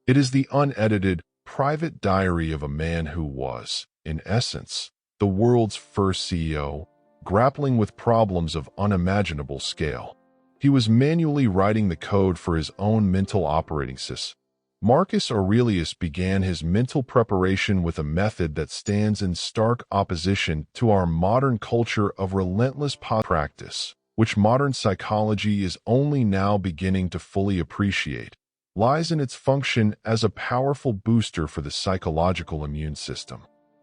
It is the unedited, private diary of a man who was, in essence, the world's first CEO, grappling with problems of unimaginable scale. He was manually writing the code for his own mental operating system. Marcus Aurelius began his mental preparation with a method that stands in stark opposition to our modern culture of relentless practice, which modern psychology is only now beginning to fully appreciate, lies in its function as a powerful booster for the psychological immune system.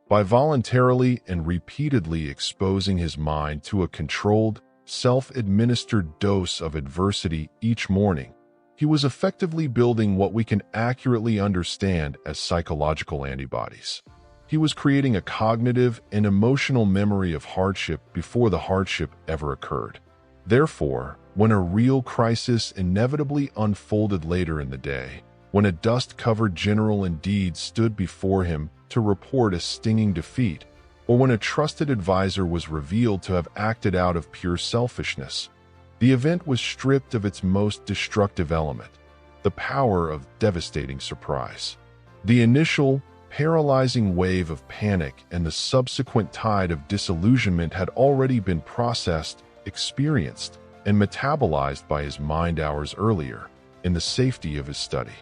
By voluntarily and repeatedly exposing his mind to a controlled, self-administered dose of adversity each morning, he was effectively building what we can accurately understand as psychological antibodies. He was creating a cognitive and emotional memory of hardship before the hardship ever occurred. Therefore, when a real crisis inevitably unfolded later in the day, when a dust-covered general indeed stood before him to report a stinging defeat, or when a trusted advisor was revealed to have acted out of pure selfishness, the event was stripped of its most destructive element, the power of devastating surprise. The initial, paralyzing wave of panic and the subsequent tide of disillusionment had already been processed, experienced, and metabolized by his mind hours earlier, in the safety of his study.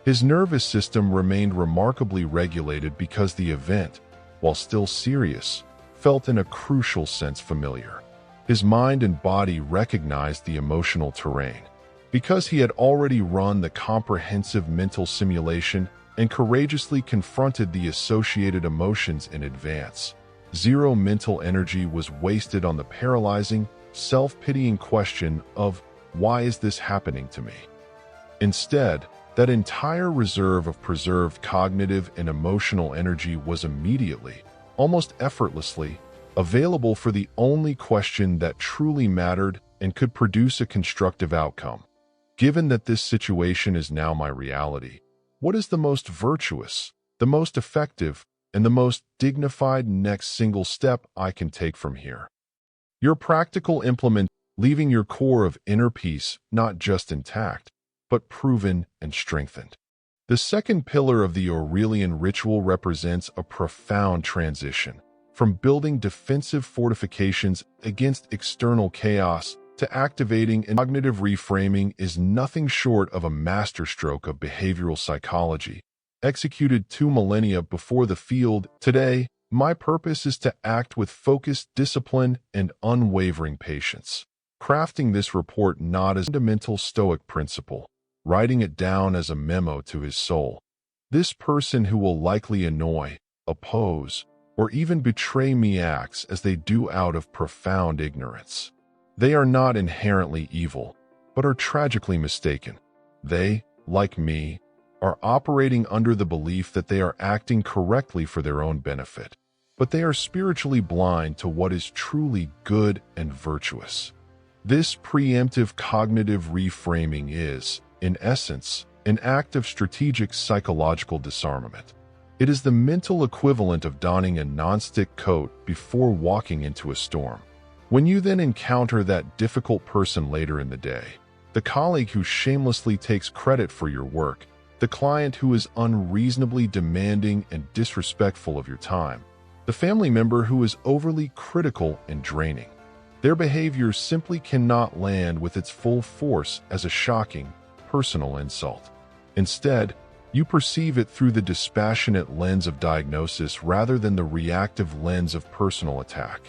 His nervous system remained remarkably regulated because the event, while still serious, felt in a crucial sense familiar. His mind and body recognized the emotional terrain. Because he had already run the comprehensive mental simulation and courageously confronted the associated emotions in advance, zero mental energy was wasted on the paralyzing, self-pitying question of, "Why is this happening to me?" Instead, that entire reserve of preserved cognitive and emotional energy was immediately, almost effortlessly, available for the only question that truly mattered and could produce a constructive outcome. Given that this situation is now my reality, what is the most virtuous, the most effective, and the most dignified next single step I can take from here? Your practical implement, leaving your core of inner peace not just intact, but proven and strengthened. The second pillar of the Aurelian ritual represents a profound transition. From building defensive fortifications against external chaos to activating and cognitive reframing is nothing short of a masterstroke of behavioral psychology, executed 2 millennia before the field. Today, my purpose is to act with focused discipline and unwavering patience, crafting this report not as a fundamental Stoic principle, writing it down as a memo to his soul. This person who will likely annoy, oppose, or even betray me acts as they do out of profound ignorance. They are not inherently evil, but are tragically mistaken. They, like me, are operating under the belief that they are acting correctly for their own benefit, but they are spiritually blind to what is truly good and virtuous. This preemptive cognitive reframing is, in essence, an act of strategic psychological disarmament. It is the mental equivalent of donning a non-stick coat before walking into a storm. When you then encounter that difficult person later in the day, the colleague who shamelessly takes credit for your work, the client who is unreasonably demanding and disrespectful of your time, the family member who is overly critical and draining, their behavior simply cannot land with its full force as a shocking, personal insult. Instead, you perceive it through the dispassionate lens of diagnosis rather than the reactive lens of personal attack.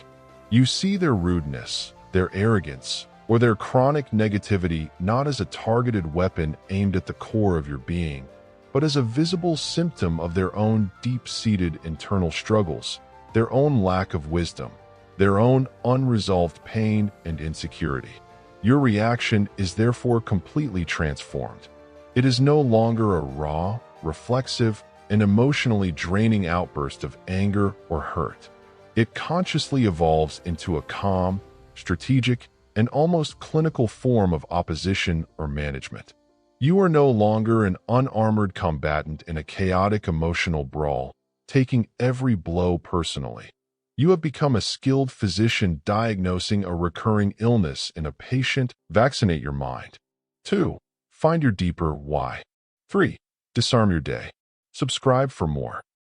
You see their rudeness, their arrogance, or their chronic negativity not as a targeted weapon aimed at the core of your being, but as a visible symptom of their own deep-seated internal struggles, their own lack of wisdom, their own unresolved pain and insecurity. Your reaction is therefore completely transformed. It is no longer a raw, reflexive, and emotionally draining outburst of anger or hurt. It consciously evolves into a calm, strategic, and almost clinical form of opposition or management. You are no longer an unarmored combatant in a chaotic emotional brawl, taking every blow personally. You have become a skilled physician diagnosing a recurring illness in a patient. Vaccinate your mind. 2. Find your deeper why. 3. Disarm your day. Subscribe for more.